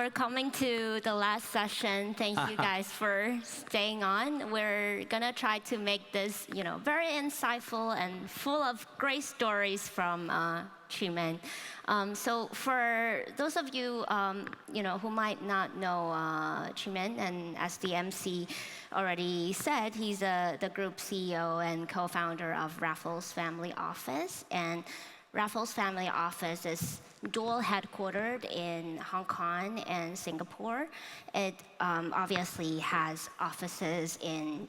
we're coming to the last session. Thank you guys for staying on. We're gonna try to make this, very insightful and full of great stories from Chee-Man. So for those of you, who might not know Chee-Man, and as the MC already said, he's the group CEO and co-founder of Raffles Family Office. And Raffles Family Office is dual headquartered in Hong Kong and Singapore. It obviously has offices in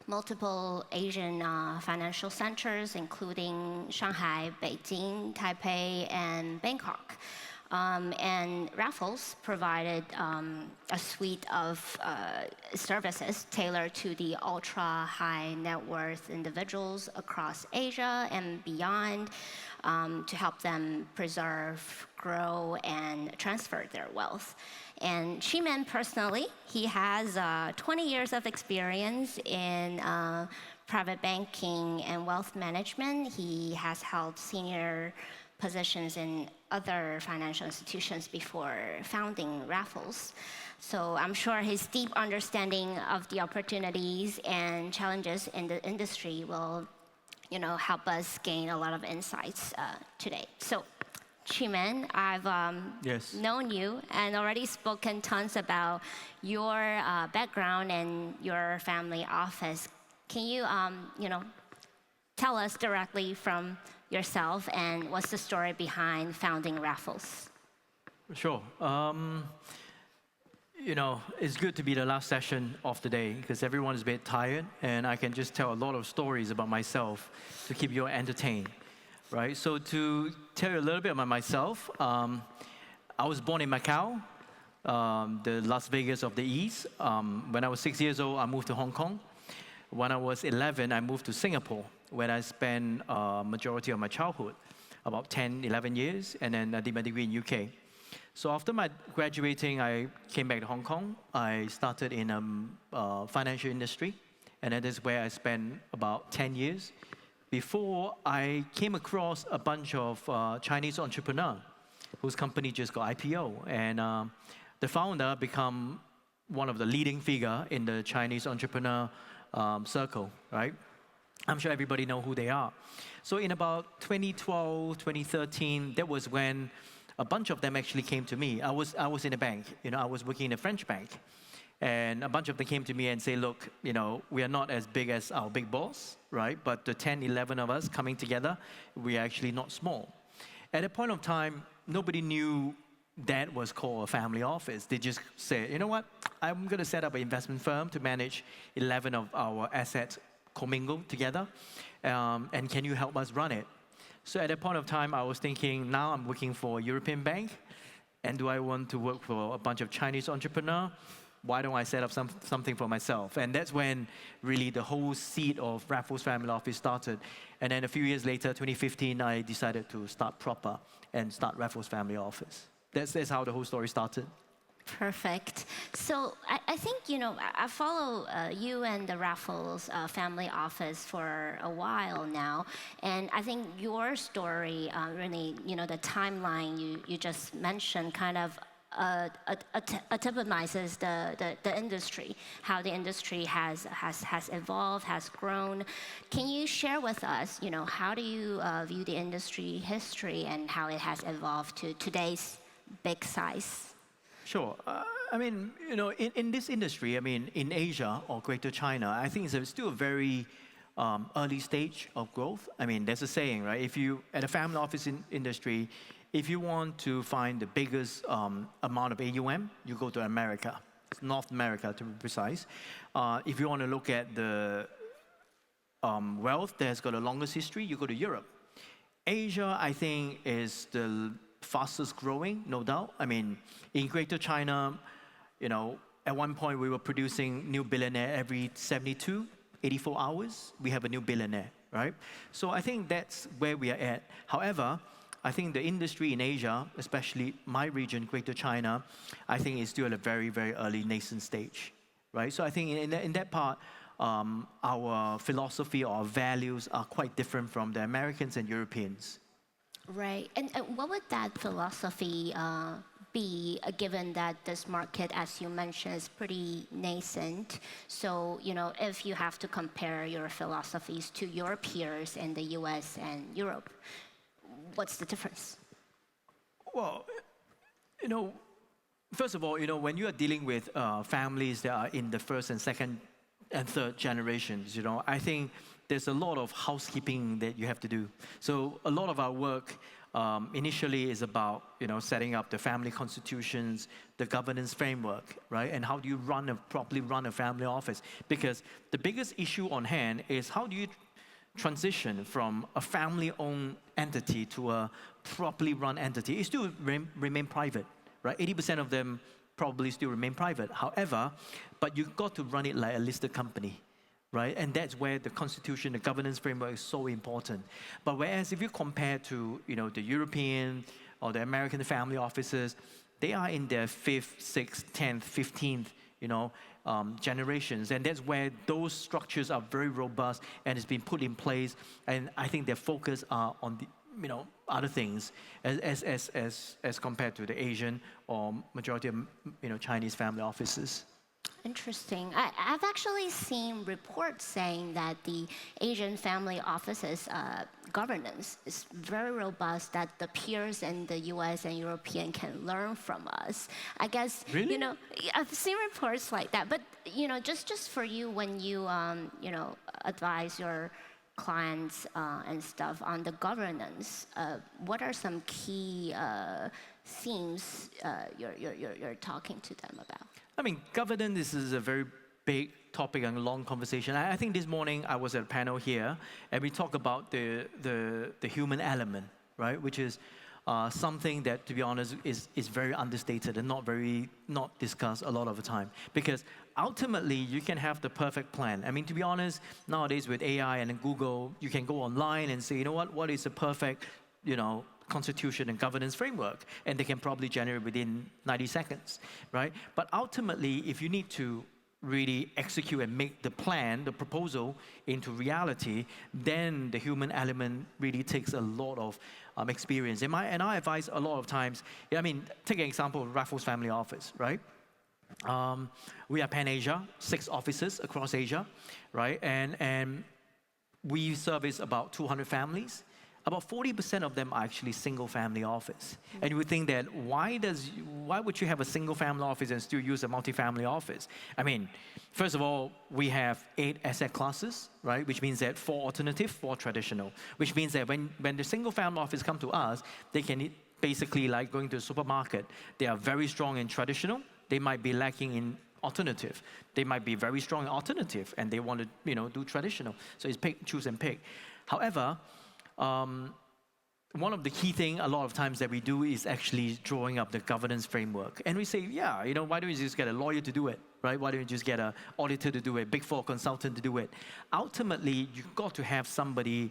multiple Asian financial centers, including Shanghai, Beijing, Taipei, and Bangkok. And Raffles provided a suite of services tailored to the ultra high net worth individuals across Asia and beyond to help them preserve, grow, and transfer their wealth. And Chee-Man personally, he has 20 years of experience in private banking and wealth management. He has held senior positions in other financial institutions before founding Raffles. So I'm sure his deep understanding of the opportunities and challenges in the industry will, help us gain a lot of insights today. So, Chee-Man, I've known you and already spoken tons about your background and your family office. Can you, tell us directly from yourself and what's the story behind founding Raffles? Sure. It's good to be the last session of the day because everyone is a bit tired and I can just tell a lot of stories about myself to keep you entertained, right? So to tell you a little bit about myself, I was born in Macau, the Las Vegas of the East. When I was 6 years old, I moved to Hong Kong. When I was 11, I moved to Singapore, where I spent a majority of my childhood, about 10, 11 years, and then I did my degree in UK. So after my graduating, I came back to Hong Kong. I started in financial industry, and that is where I spent about 10 years before I came across a bunch of Chinese entrepreneurs whose company just got IPO. And the founder became one of the leading figure in the Chinese entrepreneur circle, right? I'm sure everybody know who they are. So in about 2012, 2013, that was when a bunch of them actually came to me. I was in a bank, I was working in a French bank. And a bunch of them came to me and say, look, we are not as big as our big boss, right? But the 10, 11 of us coming together, we are actually not small. At a point of time, nobody knew that was called a family office. They just said, you know what? I'm going to set up an investment firm to manage 11 of our assets commingled together. And can you help us run it? So at that point of time, I was thinking, now I'm working for a European bank. And do I want to work for a bunch of Chinese entrepreneurs? Why don't I set up something for myself? And that's when really the whole seed of Raffles Family Office started. And then a few years later, 2015, I decided to start proper and start Raffles Family Office. That's how the whole story started. Perfect. So I think, I follow you and the Raffles Family Office for a while now. And I think your story really, the timeline you just mentioned kind of epitomizes the industry, how the industry has evolved, has grown. Can you share with us, how do you view the industry history and how it has evolved to today's big size? Sure. In this industry, in Asia or Greater China, I think it's still a very early stage of growth. There's a saying, right? If you, at a family office industry, if you want to find the biggest amount of AUM, you go to America, North America to be precise. If you want to look at the wealth that's got the longest history, you go to Europe. Asia, I think, is the fastest growing, no doubt. In Greater China, at one point we were producing new billionaire every 72, 84 hours. We have a new billionaire, right? So I think that's where we are at. However, I think the industry in Asia, especially my region, Greater China, I think is still at a very, very early nascent stage, right? So I think in that part, our philosophy or our values are quite different from the Americans and Europeans. Right. And what would that philosophy be, given that this market, as you mentioned, is pretty nascent? So, if you have to compare your philosophies to your peers in the US and Europe, what's the difference? Well, first of all, when you are dealing with families that are in the first and second and third generations, I think there's a lot of housekeeping that you have to do. So a lot of our work initially is about, setting up the family constitutions, the governance framework, right? And how do you properly run a family office? Because the biggest issue on hand is how do you transition from a family-owned entity to a properly run entity? It still remain private, right? 80% of them probably still remain private. However, but you've got to run it like a listed company, right? And that's where the constitution, the governance framework is so important. But whereas if you compare to, the European or the American family offices, they are in their 5th, 6th, 10th, 15th, generations. And that's where those structures are very robust and it's been put in place. And I think their focus are on the, other things as compared to the Asian or majority of, Chinese family offices. Interesting. I've actually seen reports saying that the Asian family offices governance is very robust, that the peers in the US and European can learn from us. I guess, Really? I've seen reports like that. But, just for you, when you, advise your clients and stuff on the governance, what are some key themes you're talking to them about? I mean, governance is a very big topic and a long conversation. I think this morning I was at a panel here, and we talked about the human element, right? Which is something that, to be honest, is very understated and not discussed a lot of the time. Because ultimately, you can have the perfect plan. I mean, to be honest, nowadays with AI and Google, you can go online and say, what is a perfect, constitution and governance framework, and they can probably generate within 90 seconds, right? But ultimately, if you need to really execute and make the plan, the proposal into reality, then the human element really takes a lot of experience. And I advise a lot of times, take an example of Raffles Family Office, right? We are Pan-Asia, 6 offices across Asia, right? And we service about 200 families. About 40% of them are actually single-family office. And you would think that why would you have a single-family office and still use a multi-family office? I mean, first of all, we have 8 asset classes, right? Which means that 4 alternative, 4 traditional. Which means that when the single-family office come to us, they can basically like going to a supermarket. They are very strong in traditional. They might be lacking in alternative. They might be very strong in alternative, and they want to do traditional. So it's choose and pick. However, one of the key things a lot of times that we do is actually drawing up the governance framework. And we say, why don't you just get a lawyer to do it, right? Why don't you just get an auditor to do it, Big Four consultant to do it? Ultimately, you've got to have somebody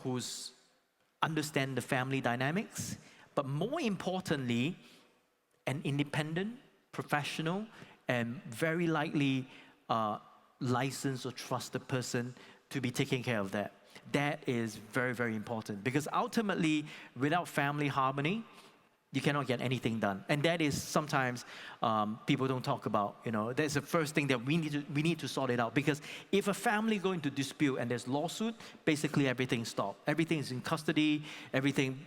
who's understand the family dynamics, but more importantly, an independent, professional, and very likely licensed or trusted person to be taking care of that. That is very, very important, because ultimately, without family harmony, you cannot get anything done. And that is sometimes people don't talk about. That's the first thing that we need to sort it out. Because if a family go into dispute and there's lawsuit, basically everything stops. Everything is in custody. Everything.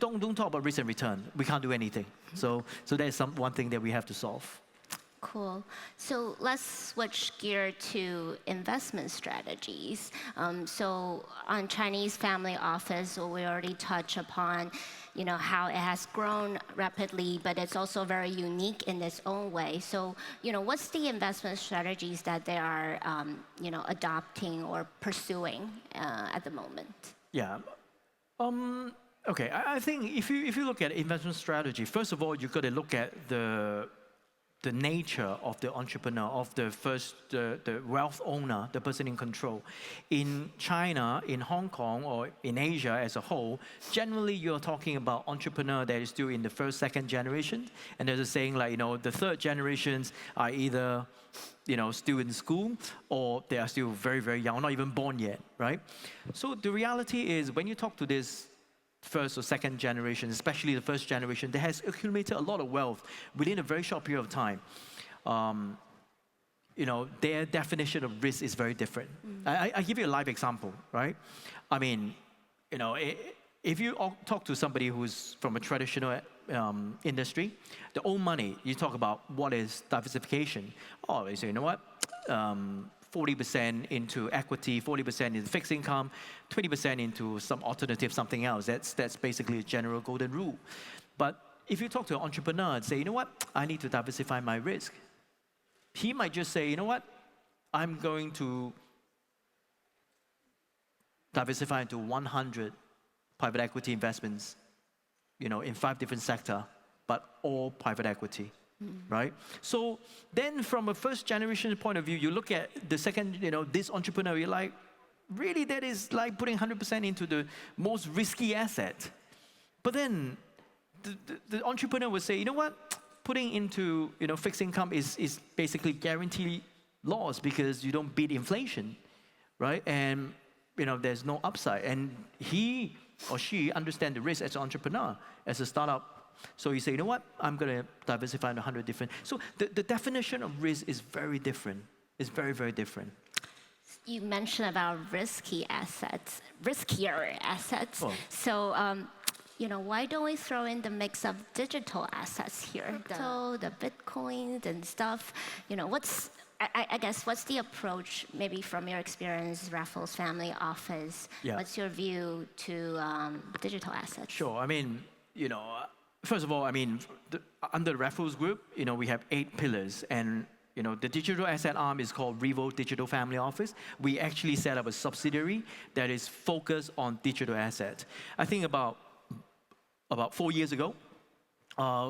Don't talk about risk and return. We can't do anything. So that's one thing that we have to solve. Cool. So let's switch gear to investment strategies. So on Chinese family office, we already touched upon, how it has grown rapidly, but it's also very unique in its own way. So, what's the investment strategies that they are, adopting or pursuing at the moment? Yeah. Okay. I think if you look at investment strategy, first of all, you've got to look at the nature of the entrepreneur, of the wealth owner, the person in control. In China, in Hong Kong, or in Asia as a whole, generally you're talking about entrepreneur that is still in the first, second generation. And there's a saying like, the third generations are either, still in school, or they are still very, very young, not even born yet, right? So the reality is when you talk to this first or second generation, especially the first generation, that has accumulated a lot of wealth within a very short period of time. Their definition of risk is very different. I give you a live example, right? I mean, if you talk to somebody who's from a traditional industry, the old money, you talk about what is diversification. Oh, they say, you know what? 40% into equity, 40% into fixed income, 20% into some alternative, something else. That's basically a general golden rule. But if you talk to an entrepreneur and say, you know what? I need to diversify my risk. He might just say, you know what? I'm going to diversify into 100 private equity investments, in 5 different sectors, but all private equity, right? So then from a first generation point of view, you look at the second, this entrepreneur, you're like, really, that is like putting 100% into the most risky asset. But then the entrepreneur would say, you know what? Putting into, fixed income is basically guaranteed loss because you don't beat inflation, right? And, there's no upside. And he or she understand the risk as an entrepreneur, as a startup. So you say, you know what? I'm going to diversify into 100 different. So the definition of risk is very different. It's very, very different. You mentioned about riskier assets. Oh. So, why don't we throw in the mix of digital assets here? The Bitcoins and stuff. I guess, what's the approach, maybe from your experience, Raffles Family Office? Yeah. What's your view to digital assets? Sure. I mean, first of all, under the Raffles Group, we have 8 pillars. And, the digital asset arm is called Revo Digital Family Office. We actually set up a subsidiary that is focused on digital assets. I think about 4 years ago,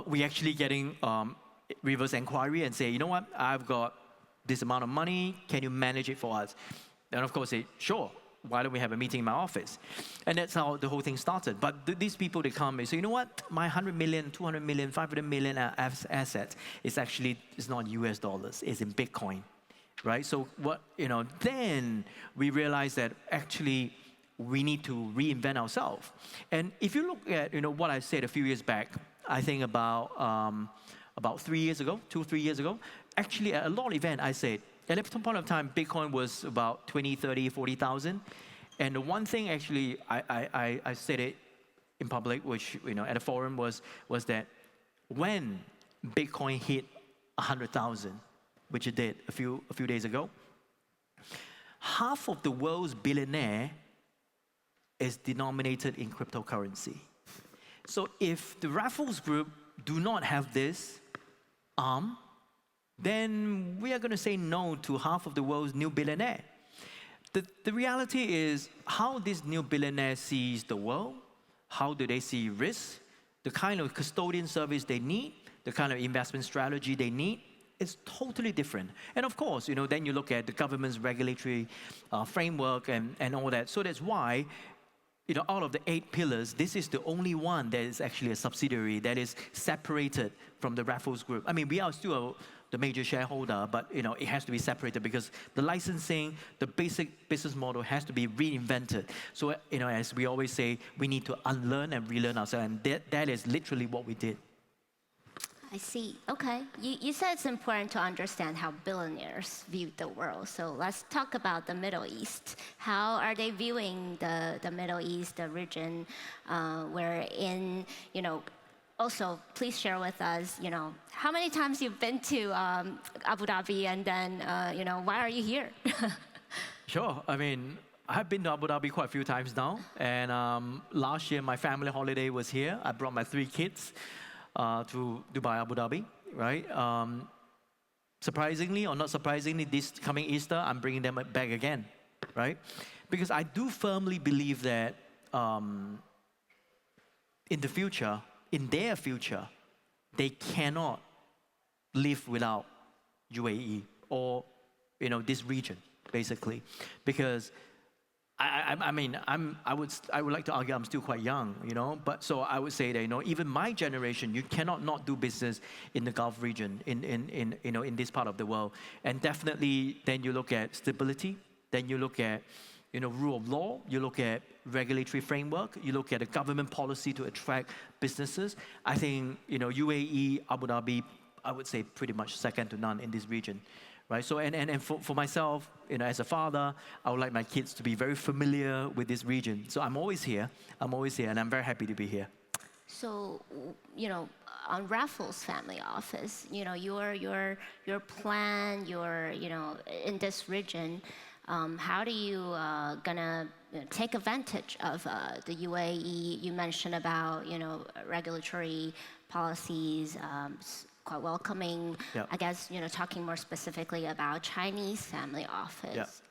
we actually getting reverse inquiry and say, you know what, I've got this amount of money, can you manage it for us? And of course, say, sure, why don't we have a meeting in my office? And that's how the whole thing started. But these people, they come and say, you know what, my 100 million, 200 million, 500 million assets is not US dollars, it's in Bitcoin, right? So then we realized that actually we need to reinvent ourselves. And if you look at, what I said a few years back, I think about 3 years ago, 2-3 years ago, actually at a lot of event, I said, at that point of time, Bitcoin was about 20, 30, 40,000. And the one thing actually, I said it in public, which, at a forum was that when Bitcoin hit 100,000, which it did a few days ago, half of the world's billionaire is denominated in cryptocurrency. So if the Raffles Group do not have this arm, then we are going to say no to half of the world's new billionaire. The reality is how this new billionaire sees the world, how do they see risk, the kind of custodian service they need, the kind of investment strategy they need, is totally different. And of course, then you look at the government's regulatory framework and all that. So that's why, out of the 8 pillars, this is the only one that is actually a subsidiary that is separated from the Raffles Group. We are still the major shareholder, but it has to be separated because the licensing, the basic business model has to be reinvented. So, as we always say, we need to unlearn and relearn ourselves, and that is literally what we did. I see. Okay. You said it's important to understand how billionaires view the world. So let's talk about the Middle East. How are they viewing the Middle East, the region we're in? Also, please share with us, how many times you've been to Abu Dhabi, and then, why are you here? Sure. I've been to Abu Dhabi quite a few times now. And last year, my family holiday was here. I brought my 3 kids to Dubai, Abu Dhabi, right? Surprisingly or not surprisingly, this coming Easter, I'm bringing them back again, right? Because I do firmly believe that in their future, they cannot live without UAE or, this region, basically. Because I would like to argue I'm still quite young, but so I would say that, even my generation, you cannot not do business in the Gulf region, in this part of the world. And definitely, then you look at stability, then you look at, rule of law, you look at regulatory framework, you look at the government policy to attract businesses. I think, UAE, Abu Dhabi, I would say pretty much second to none in this region, right? So, and for myself, as a father, I would like my kids to be very familiar with this region. So I'm always here, and I'm very happy to be here. So, on Raffles Family Office, your plan, in this region, how do you gonna take advantage of the UAE? You mentioned about regulatory policies, quite welcoming. Yeah. I guess talking more specifically about Chinese Family Office.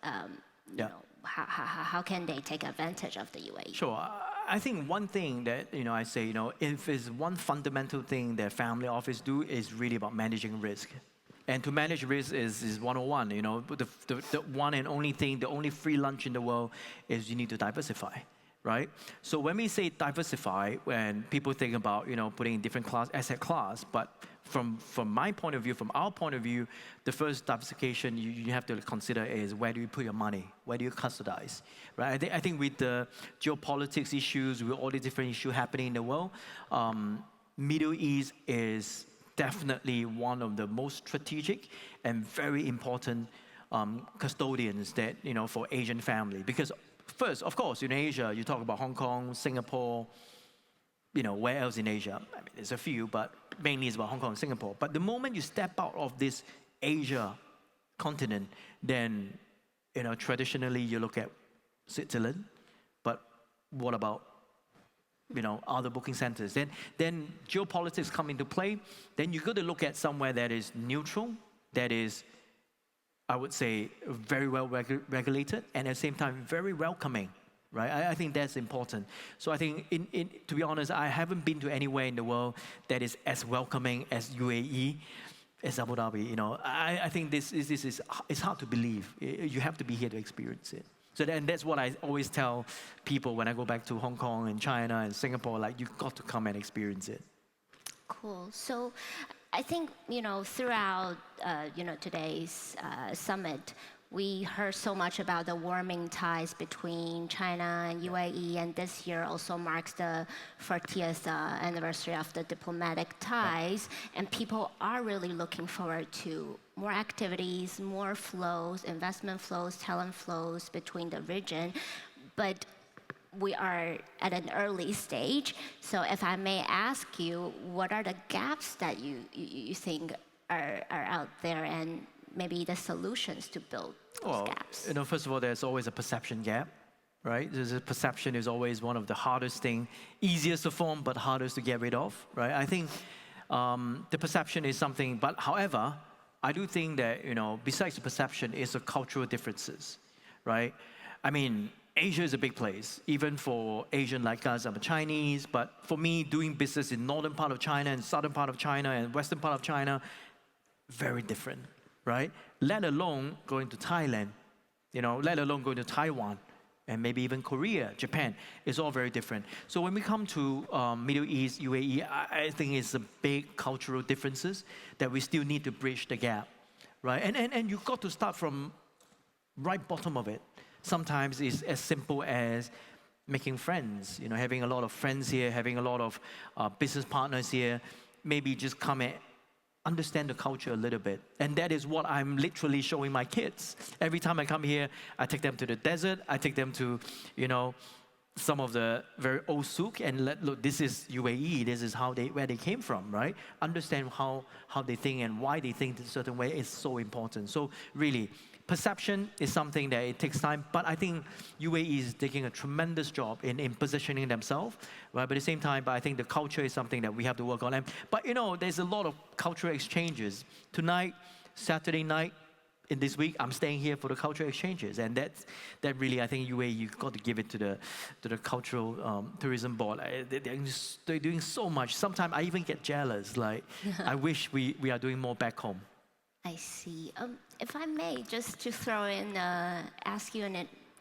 Yeah. How can they take advantage of the UAE? Sure. I think one thing that I say, if it's one fundamental thing that family office do is really about managing risk. And to manage risk is 101. The one and only thing, the only free lunch in the world is you need to diversify, right? So when we say diversify, when people think about putting in different asset class, but from my point of view, from our point of view, the first diversification you have to consider is where do you put your money? Where do you custodize? Right? I think with the geopolitics issues, with all the different issues happening in the world, Middle East is definitely one of the most strategic and very important custodians that for Asian family. Because first, of course, in Asia, you talk about Hong Kong, Singapore. Where else in Asia? I mean, there's a few, but mainly it's about Hong Kong and Singapore. But the moment you step out of this Asia continent, then traditionally you look at Switzerland. But what about other booking centers? Then geopolitics come into play. Then you got to look at somewhere that is neutral, that is, I would say, very well regulated, and at the same time very welcoming. Right? I think that's important. So I think, to be honest, I haven't been to anywhere in the world that is as welcoming as UAE, as Abu Dhabi. I think this is it's hard to believe. You have to be here to experience it. So that's what I always tell people when I go back to Hong Kong and China and Singapore. Like, you've got to come and experience it. Cool. So I think, throughout, today's summit, we heard so much about the warming ties between China and UAE, and this year also marks the 40th anniversary of the diplomatic ties, and people are really looking forward to more activities, more flows, investment flows, talent flows between the region. But we are at an early stage, so if I may ask you, what are the gaps that you think are out there, and maybe the solutions to build those gaps? First of all, there's always a perception gap, right? There's a perception is always one of the hardest thing, easiest to form, but hardest to get rid of, right? I think the perception is something, but however, I do think that, besides the perception, is the cultural differences, right? I mean, Asia is a big place, even for Asian like us. I'm a Chinese, but for me, doing business in northern part of China and southern part of China and western part of China, very different, right? Let alone going to Thailand, let alone going to Taiwan, and maybe even Korea, Japan. It's all very different. So when we come to Middle East, UAE, I think it's a big cultural differences that we still need to bridge the gap, right? And you've got to start from right bottom of it. Sometimes it's as simple as making friends, having a lot of friends here, having a lot of business partners here, maybe just come and understand the culture a little bit. And that is what I'm literally showing my kids. Every time I come here, I take them to the desert, I take them to, some of the very old souk, and look, this is UAE, this is where they came from, right? Understand how they think and why they think in a certain way is so important. So really, perception is something that it takes time, but I think UAE is taking a tremendous job in positioning themselves, right? But at the same time, I think the culture is something that we have to work on. But there's a lot of cultural exchanges. Tonight, Saturday night, in this week, I'm staying here for the cultural exchanges, and that really, I think UAE, you've got to give it to the cultural tourism board. They're doing so much. Sometimes I even get jealous. Like, I wish we are doing more back home. I see. If I may, just to throw in, ask you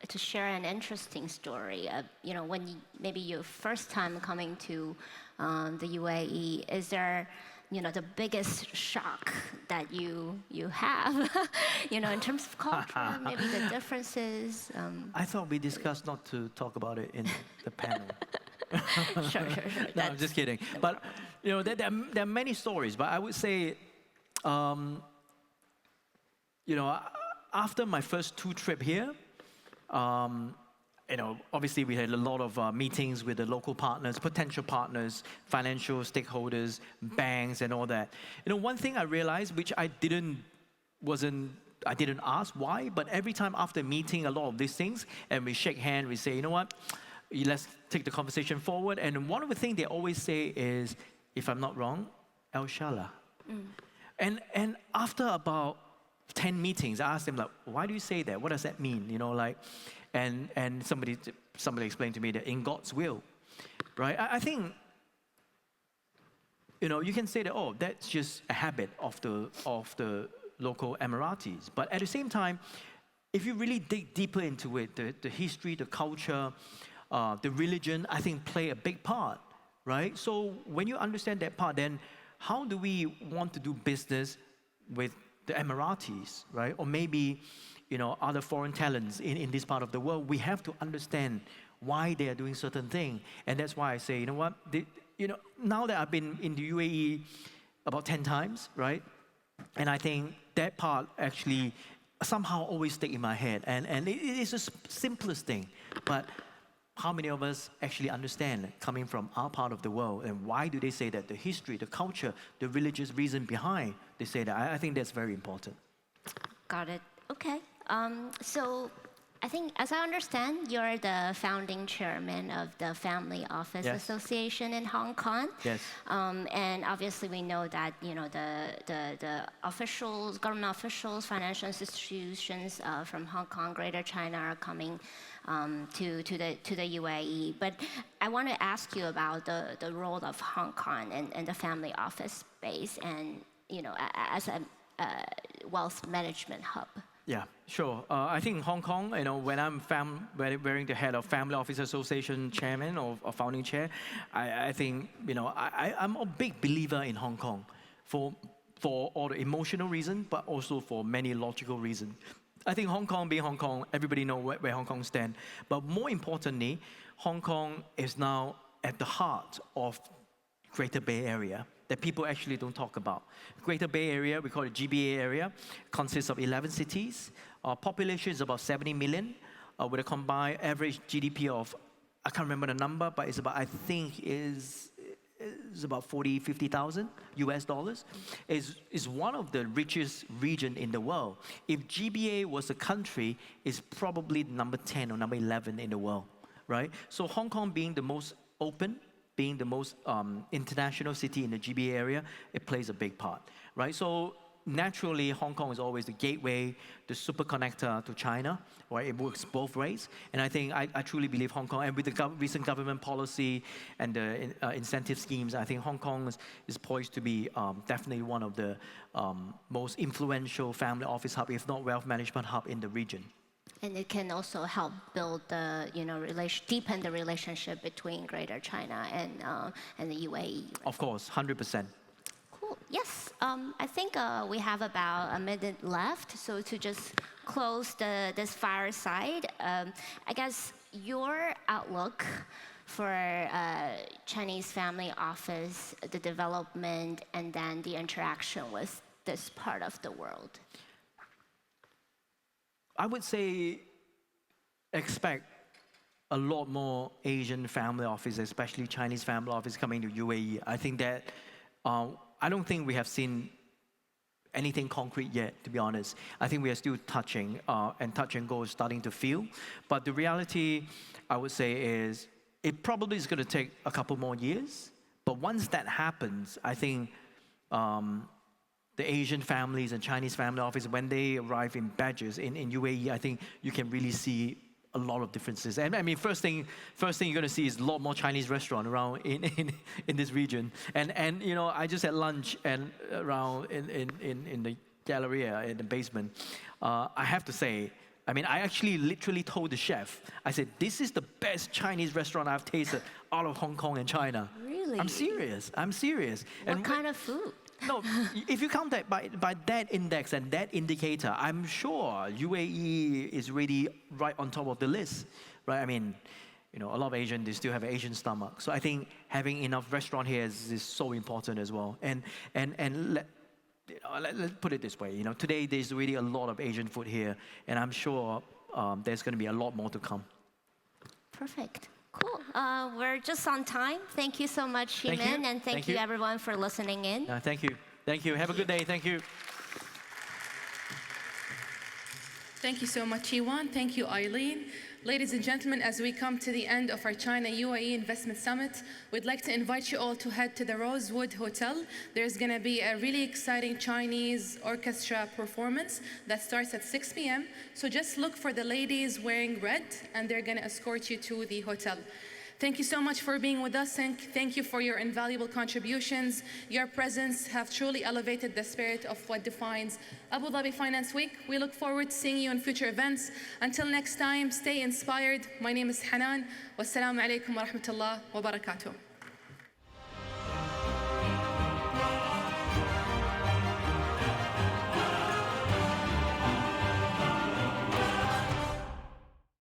to share an interesting story. When maybe your first time coming to the UAE, is there the biggest shock that you have, in terms of culture, maybe the differences? I thought we discussed not to talk about it in the panel. Sure. No, I'm just kidding. But there are many stories. But I would say, after my first 2 trips here, obviously we had a lot of meetings with the local partners, potential partners, financial stakeholders, banks, and all that. One thing I realized, which I didn't ask why, but every time after meeting a lot of these things, and we shake hands, we say, you know what, let's take the conversation forward. And one of the things they always say is, if I'm not wrong, Inshallah. And after about 10 meetings, I asked them, like, why do you say that? What does that mean? And somebody explained to me that in God's will, right? I think, you can say that, oh, that's just a habit of the local Emiratis. But at the same time, if you really dig deeper into it, the history, the culture, the religion, I think play a big part, right? So when you understand that part, then how do we want to do business with the Emiratis, right? Or maybe, other foreign talents in this part of the world? We have to understand why they are doing certain things. And that's why I say, you know what, now that I've been in the UAE about 10 times, right? And I think that part actually somehow always stick in my head. And it is the simplest thing. But how many of us actually understand coming from our part of the world, and why do they say that? The history, the culture, the religious reason behind they say that. I think that's very important. Got it. Okay. So I think, as I understand, you're the founding chairman of the Family Office Association in Hong Kong. Yes. And obviously, we know that the officials, government officials, financial institutions from Hong Kong, Greater China are coming to the UAE. But I want to ask you about the role of Hong Kong and the family office space, and as a wealth management hub. Yeah, sure. I think Hong Kong, when I'm wearing the head of Family Office Association chairman or founding chair, I think, I'm a big believer in Hong Kong for all the emotional reasons, but also for many logical reasons. I think Hong Kong being Hong Kong, everybody knows where Hong Kong stands. But more importantly, Hong Kong is now at the heart of Greater Bay Area that people actually don't talk about. Greater Bay Area, we call it GBA area, consists of 11 cities. Our population is about 70 million, with a combined average GDP of, I can't remember the number, but it's about, I think is about 50,000 US dollars. Is one of the richest region in the world. If GBA was a country, it's probably number 10 or number 11 in the world, right? So Hong Kong being the most open, being the most international city in the GBA area, it plays a big part, right? So naturally, Hong Kong is always the gateway, the super connector to China, right? It works both ways. And I think, I truly believe Hong Kong, and with the recent government policy and the incentive schemes, I think Hong Kong is poised to be definitely one of the most influential family office hub, if not wealth management hub in the region. And it can also help build the, deepen the relationship between Greater China and the UAE. Of course, 100%. Cool. Yes. I think we have about a minute left. So to just close this fireside, I guess your outlook for Chinese family office, the development, and then the interaction with this part of the world. I would say expect a lot more Asian family office, especially Chinese family office coming to UAE. I think that, I don't think we have seen anything concrete yet, to be honest. I think we are still touching, and touch and go is starting to feel. But the reality, I would say, is it probably is going to take a couple more years. But once that happens, I think the Asian families and Chinese family office, when they arrive in badges in UAE, I think you can really see a lot of differences. And I mean, first thing you're going to see is a lot more Chinese restaurant around in this region. And I just had lunch and around in the Galleria in the basement. I have to say, I mean, I actually literally told the chef, I said, this is the best Chinese restaurant I've tasted out of Hong Kong and China. Really? Really? I'm serious. I'm serious. What kind of food? No, if you count that by that index and that indicator, I'm sure UAE is really right on top of the list, right? I mean, you know, a lot of Asian, they still have an Asian stomach. So I think having enough restaurant here is so important as well. And let's put it this way, you know, today there's really a lot of Asian food here, and I'm sure there's going to be a lot more to come. Perfect. Cool. We're just on time. Thank you so much, Thank you. Shimin, and thank you you everyone for listening in. Thank you. Thank you. Have a good day. Thank you. Thank you so much, Iwan. Thank you, Eileen. Ladies and gentlemen, as we come to the end of our China UAE Investment Summit, we'd like to invite you all to head to the Rosewood Hotel. There's going to be a really exciting Chinese orchestra performance that starts at 6 p.m. So just look for the ladies wearing red, and they're going to escort you to the hotel. Thank you so much for being with us, and thank you for your invaluable contributions. Your presence have truly elevated the spirit of what defines Abu Dhabi Finance Week. We look forward to seeing you in future events. Until next time, stay inspired. My name is Hanan. Wassalamu alaikum wa rahmatullah wa barakatuh.